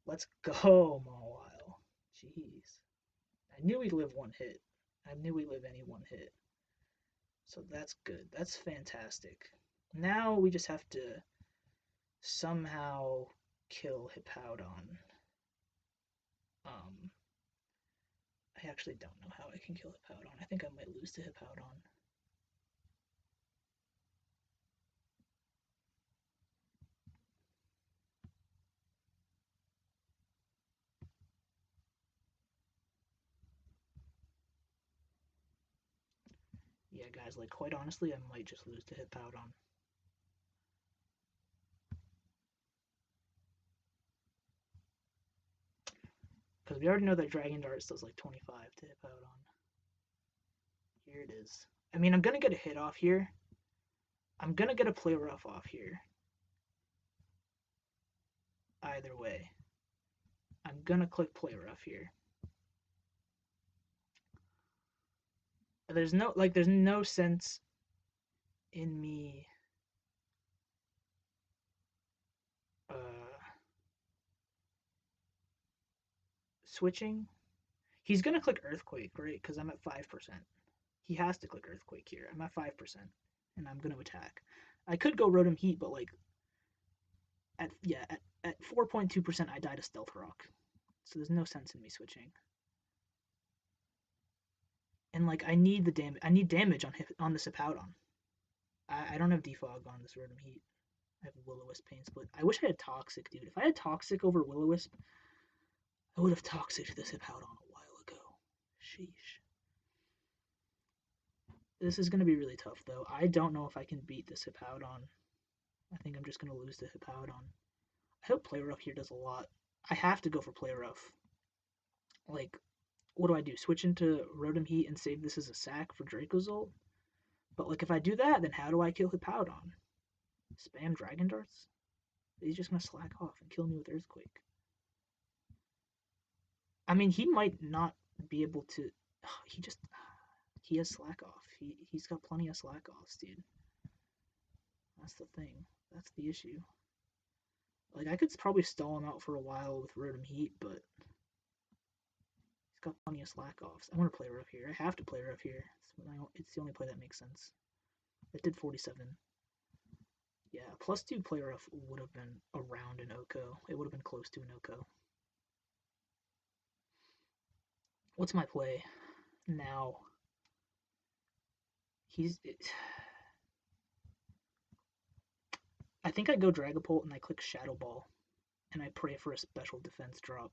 Let's go, Mawile. Jeez. I knew he'd live one hit. I knew he'd live any one hit. So that's good. That's fantastic. Now we just have to somehow kill Hippowdon. Um, I actually don't know how I can kill Hippowdon. I think I might lose to Hippowdon. Yeah, guys, like, quite honestly, I might just lose to Hippowdon. Because we already know that Dragon Darts does like 25 to Hippowdon. Here it is. I mean, I'm going to get a hit off here. I'm going to get a Play Rough off here. Either way. I'm going to click Play Rough here. There's no sense in me switching. He's gonna click Earthquake, right? Because I'm at 5%. He has to click Earthquake here. I'm at 5%, and I'm gonna attack. I could go Rotom Heat, but like at 4.2%, I die to Stealth Rock. So there's no sense in me switching. And like I need the damage. I need damage on this Hippowdon. I don't have Defog on this Rotom Heat. I have Will-O-Wisp Pain Split. I wish I had Toxic, dude. If I had Toxic over Will-O-Wisp, I would have Toxic this Hippowdon a while ago. Sheesh. This is going to be really tough, though. I don't know if I can beat this Hippowdon. I think I'm just going to lose to Hippowdon. I hope Play Rough here does a lot. I have to go for Play Rough. Like, what do I do? Switch into Rotom Heat and save this as a sack for Dracozolt? But, like, if I do that, then how do I kill Hippowdon? Spam Dragon Darts? He's just going to slack off and kill me with Earthquake. I mean, he might not be able to... He has slack off. He's got plenty of slack offs, dude. That's the thing. That's the issue. Like, I could probably stall him out for a while with Rotom Heat, but he's got plenty of slack offs. I want to play Rough here. I have to play Rough here. It's the only play that makes sense. It did 47. Yeah, +2 play Rough would have been around an Oko. It would have been close to an Oko. What's my play now? I think I go Dragapult and I click Shadow Ball, and I pray for a special defense drop.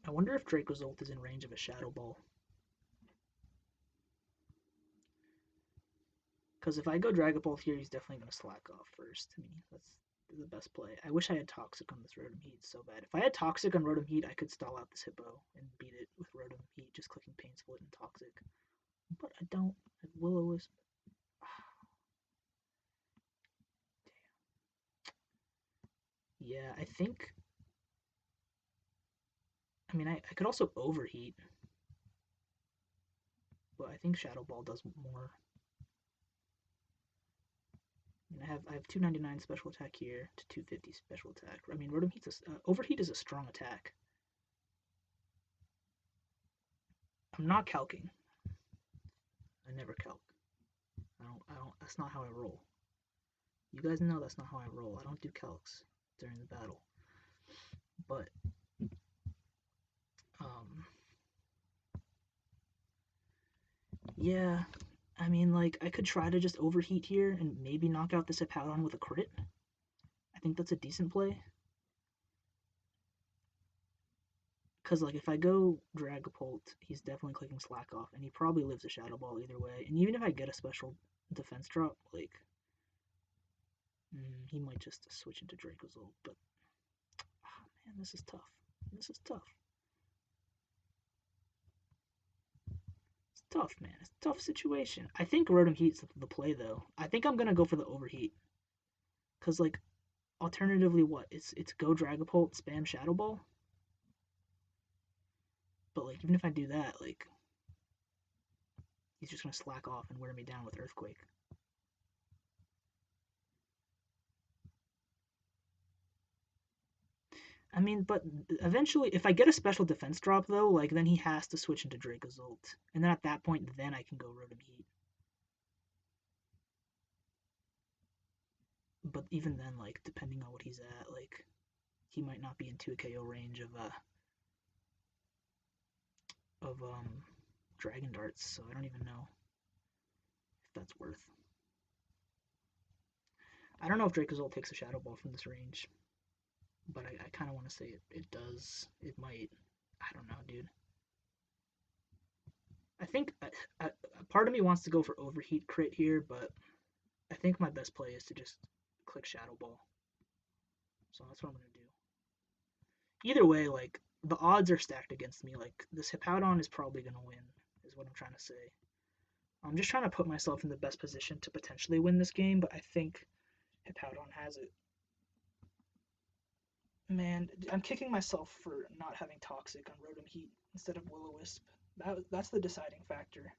I wonder if Dracozolt is in range of a Shadow Ball. Because if I go Dragapult here, he's definitely going to slack off first. I mean, that's the best play. I wish I had Toxic on this Rotom Heat so bad. If I had Toxic on Rotom Heat, I could stall out this Hippo and beat it with Rotom Heat, just clicking Pain Split and Toxic. But I don't. I have Will-O-Wisp. Yeah, I think... I mean, I could also Overheat. But I think Shadow Ball does more. I mean, I have 299 special attack here to 250 special attack. I mean, Rotom Heat's Overheat is a strong attack. I'm not calcing. I never calc. I don't. That's not how I roll. You guys know that's not how I roll. I don't do calcs during the battle. But yeah, I mean, like, I could try to just Overheat here and maybe knock out this Hippowdon with a crit. I think that's a decent play. Because, like, if I go Dragapult, he's definitely clicking Slack Off, and he probably lives a Shadow Ball either way. And even if I get a special defense drop, like, he might just switch into Dracozolt. But, oh, man, this is tough. This is tough. It's tough, man. It's a tough situation. I think Rotom Heat's the play, though. I think I'm gonna go for the Overheat. Cause like, alternatively, what? It's go Dragapult, spam Shadow Ball. But like, even if I do that, like, he's just gonna slack off and wear me down with Earthquake. I mean, but eventually, if I get a special defense drop though, like then he has to switch into Dracozolt, and then at that point, then I can go Rotom Heat. But even then, like depending on what he's at, like he might not be into a KO range of Dragon Darts, so I don't even know if that's worth. I don't know if Dracozolt takes a Shadow Ball from this range, but I kind of want to say it does. It might. I don't know, dude. I think a part of me wants to go for Overheat crit here, but I think my best play is to just click Shadow Ball. So that's what I'm gonna do. Either way, like the odds are stacked against me. Like this Hippowdon is probably gonna win, is what I'm trying to say. I'm just trying to put myself in the best position to potentially win this game, but I think Hippowdon has it. Man, I'm kicking myself for not having Toxic on Rotom Heat instead of Will-O-Wisp. That's the deciding factor,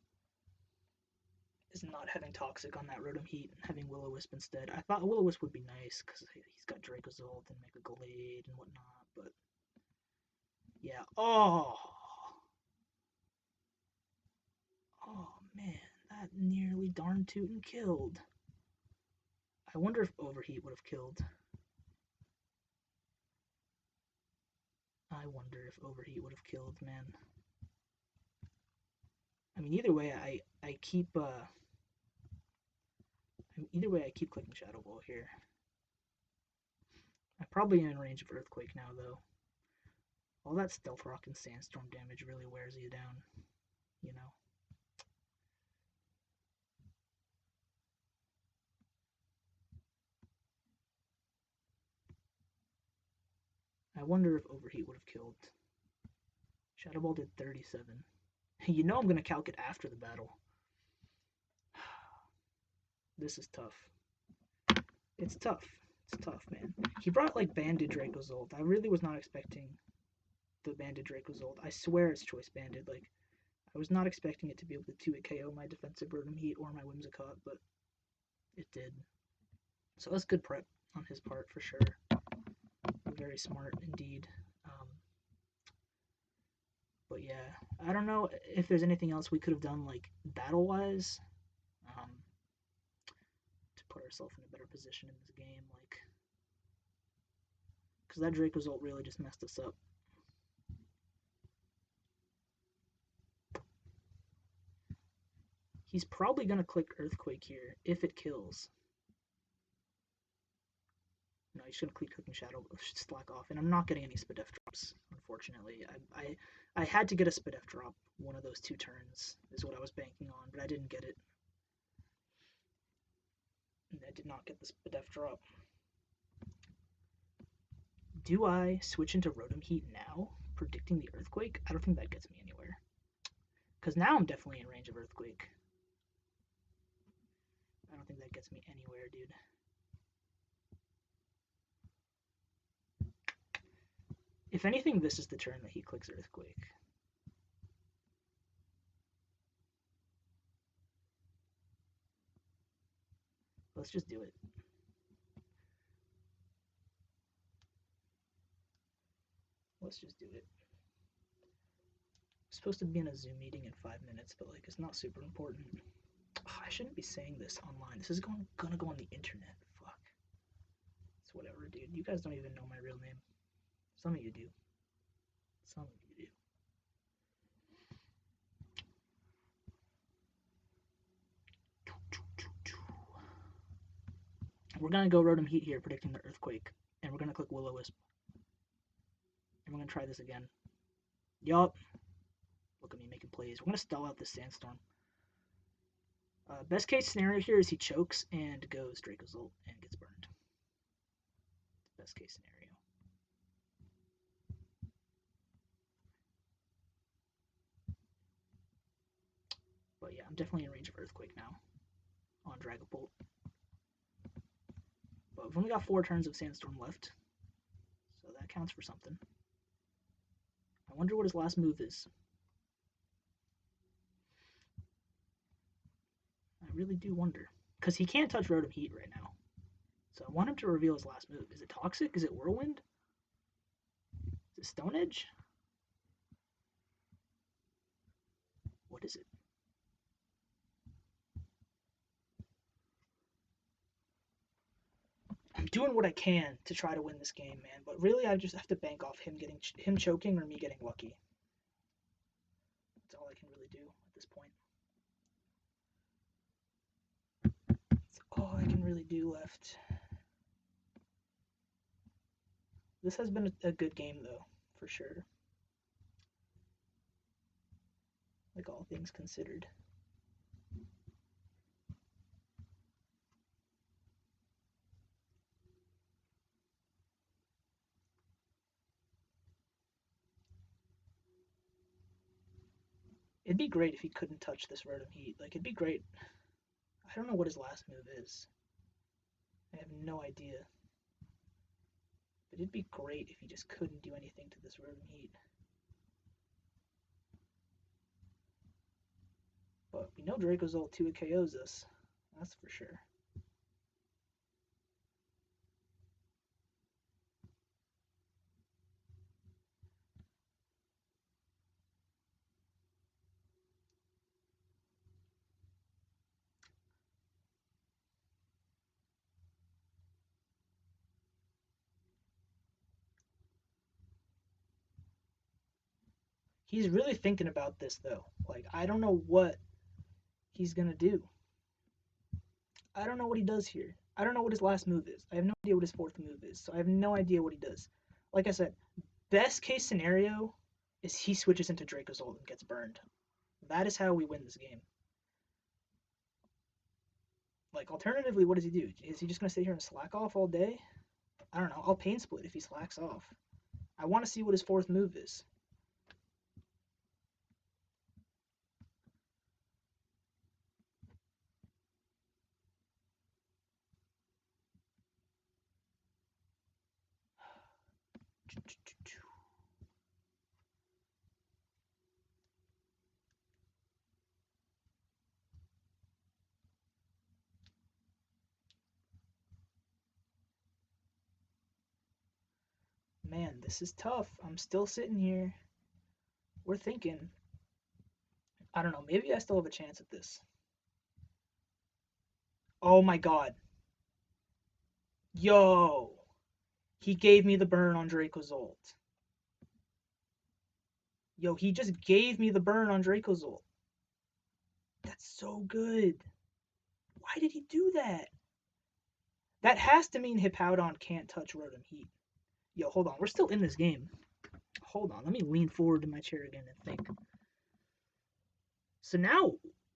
is not having Toxic on that Rotom Heat and having Will-O-Wisp instead. I thought Will-O-Wisp would be nice because he's got Dracozolt and Mega Glade and whatnot, but yeah. Oh man, that nearly darn tootin' killed. I wonder if Overheat would have killed. I wonder if Overheat would have killed, man. I mean, either way, I keep either way I keep clicking Shadow Ball here. I'm probably in range of Earthquake now, though. All that Stealth Rock and Sandstorm damage really wears you down, you know. I wonder if Overheat would have killed. Shadow Ball did 37. You know I'm gonna calc it after the battle. This is tough. It's tough. It's tough, man. He brought like Banded Dracozolt. I really was not expecting the Banded Dracozolt. I swear it's Choice Banded. Like, I was not expecting it to be able to 2-hit KO my defensive Rotom Heat or my Whimsicott, but it did. So that's good prep on his part for sure. Very smart indeed. But yeah, I don't know if there's anything else we could have done like battle-wise to put ourselves in a better position in this game, like because that Dracozolt really just messed us up. He's probably gonna click Earthquake here if it kills. No, he's gonna click Cooking Shadow, slack off, and I'm not getting any Spadef drops, unfortunately. I had to get a Spadef drop one of those 2 turns, is what I was banking on, but I didn't get it. And I did not get the Spadef drop. Do I switch into Rotom Heat now, predicting the Earthquake? I don't think that gets me anywhere. Because now I'm definitely in range of Earthquake. I don't think that gets me anywhere, dude. If anything, this is the turn that he clicks Earthquake. Let's just do it. Let's just do it. I'm supposed to be in a Zoom meeting in 5 minutes, but like it's not super important. Oh, I shouldn't be saying this online. This is gonna go on the internet. Fuck. It's whatever, dude. You guys don't even know my real name. Some of you do. Some of you do. We're gonna go Rotom Heat here, predicting the Earthquake, and we're gonna click Will-O-Wisp, and we're gonna try this again. Yup. Look at me making plays. We're gonna stall out this Sandstorm. Best case scenario here is he chokes and goes Dracozolt and gets burned. Best case scenario. yeah, I'm definitely in range of Earthquake now on Dragapult. But we've only got 4 turns of Sandstorm left, so that counts for something. I wonder what his last move is. I really do wonder. Because he can't touch Rotom Heat right now. So I want him to reveal his last move. Is it Toxic? Is it Whirlwind? Is it Stone Edge? What is it? I'm doing what I can to try to win this game, man. But really, I just have to bank off him choking or me getting lucky. That's all I can really do at this point. That's all I can really do left. This has been a good game, though, for sure. Like, all things considered. It'd be great if he couldn't touch this Rotom Heat. Like, it'd be great. I don't know what his last move is. I have no idea. But it'd be great if he just couldn't do anything to this Rotom Heat. But we know Draco's ult 2 KOs us. That's for sure. He's really thinking about this, though. Like, I don't know what he's going to do. I don't know what he does here. I don't know what his last move is. I have no idea what his 4th move is. So I have no idea what he does. Like I said, best case scenario is he switches into Draco's ult and gets burned. That is how we win this game. Like, alternatively, what does he do? Is he just going to sit here and slack off all day? I don't know. I'll pain split if he slacks off. I want to see what his 4th move is. Man, this is tough. I'm still sitting here. We're thinking. I don't know. Maybe I still have a chance at this. Oh my god. Yo. He gave me the burn on Draco's ult. Yo, he just gave me the burn on Draco's ult. That's so good. Why did he do that? That has to mean Hippowdon can't touch Rotom Heat. Yo, hold on. We're still in this game. Hold on. Let me lean forward in my chair again and think. So now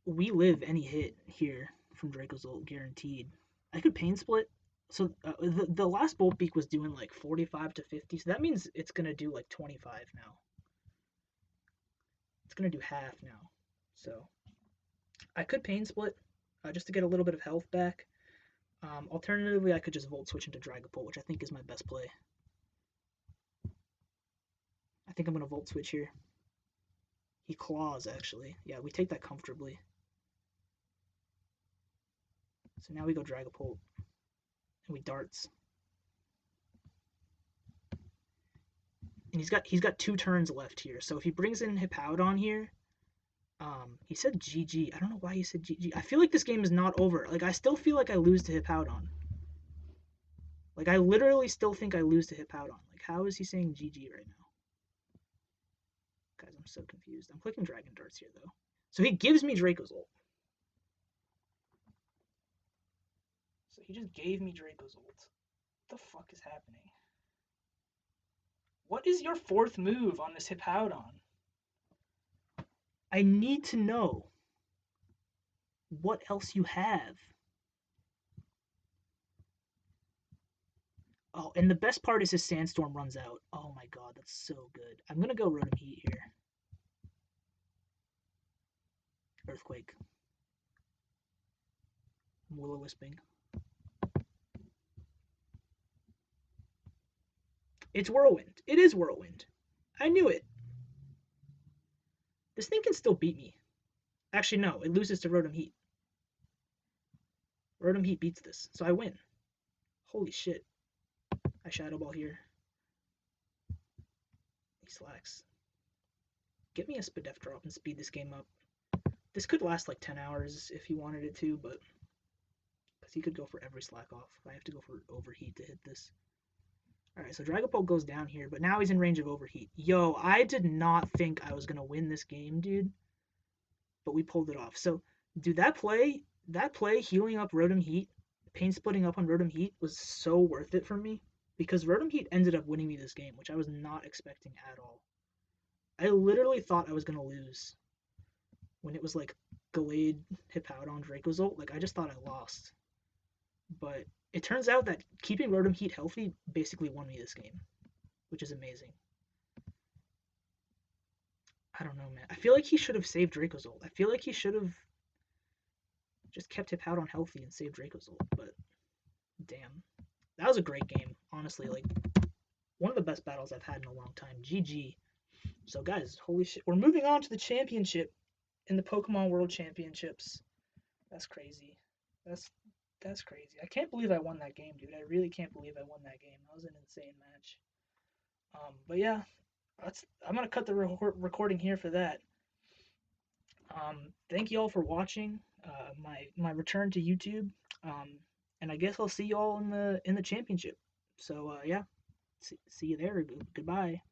we live any hit here from Draco's ult guaranteed. I could pain split. So the last Bolt Beak was doing like 45 to 50. So that means it's going to do like 25 now. It's going to do half now. So I could pain split just to get a little bit of health back. Alternatively, I could just Volt Switch into Dragapult, which I think is my best play. I think I'm going to Volt Switch here. He claws, actually. Yeah, we take that comfortably. So now we go Dragapult. And we Darts. And he's got 2 turns left here. So if he brings in Hippowdon here, he said GG. I don't know why he said GG. I feel like this game is not over. Like, I still feel like I lose to Hippowdon. Like, I literally still think I lose to Hippowdon. Like, how is he saying GG right now? Guys, I'm so confused. I'm clicking Dragon Darts here, though. So he gives me Draco's ult. So he just gave me Draco's ult. What the fuck is happening? What is your 4th move on this Hippowdon? I need to know what else you have. Oh, and the best part is his Sandstorm runs out. Oh my god, that's so good. I'm going to go Rotom Heat here. Earthquake. Will-o-wisping. It's Whirlwind. It is Whirlwind. I knew it. This thing can still beat me. Actually, no. It loses to Rotom Heat. Rotom Heat beats this, so I win. Holy shit. I Shadow Ball here. He slacks. Get me a Spadef drop and speed this game up. This could last like 10 hours if he wanted it to, but because he could go for every slack off. I have to go for Overheat to hit this. Alright, so Dragapult goes down here, but now he's in range of Overheat. Yo, I did not think I was going to win this game, dude. But we pulled it off. So, dude, that play healing up Rotom Heat, pain splitting up on Rotom Heat was so worth it for me. Because Rotom Heat ended up winning me this game, which I was not expecting at all. I literally thought I was going to lose when it was like Gallade, Hippowdon, Dracozolt. Like, I just thought I lost. But it turns out that keeping Rotom Heat healthy basically won me this game, which is amazing. I don't know, man. I feel like he should have saved Dracozolt. I feel like he should have just kept Hippowdon healthy and saved Dracozolt. But damn, that was a great game. Honestly, like one of the best battles I've had in a long time. GG. So guys, holy shit, we're moving on to the championship in the Pokemon World Championships. That's crazy. That's crazy. I can't believe I won that game, dude. I really can't believe I won that game. That was an insane match. But yeah, I'm gonna cut the recording here for that. Thank you all for watching my return to YouTube. And I guess I'll see you all in the championship. So yeah, see you there. Goodbye.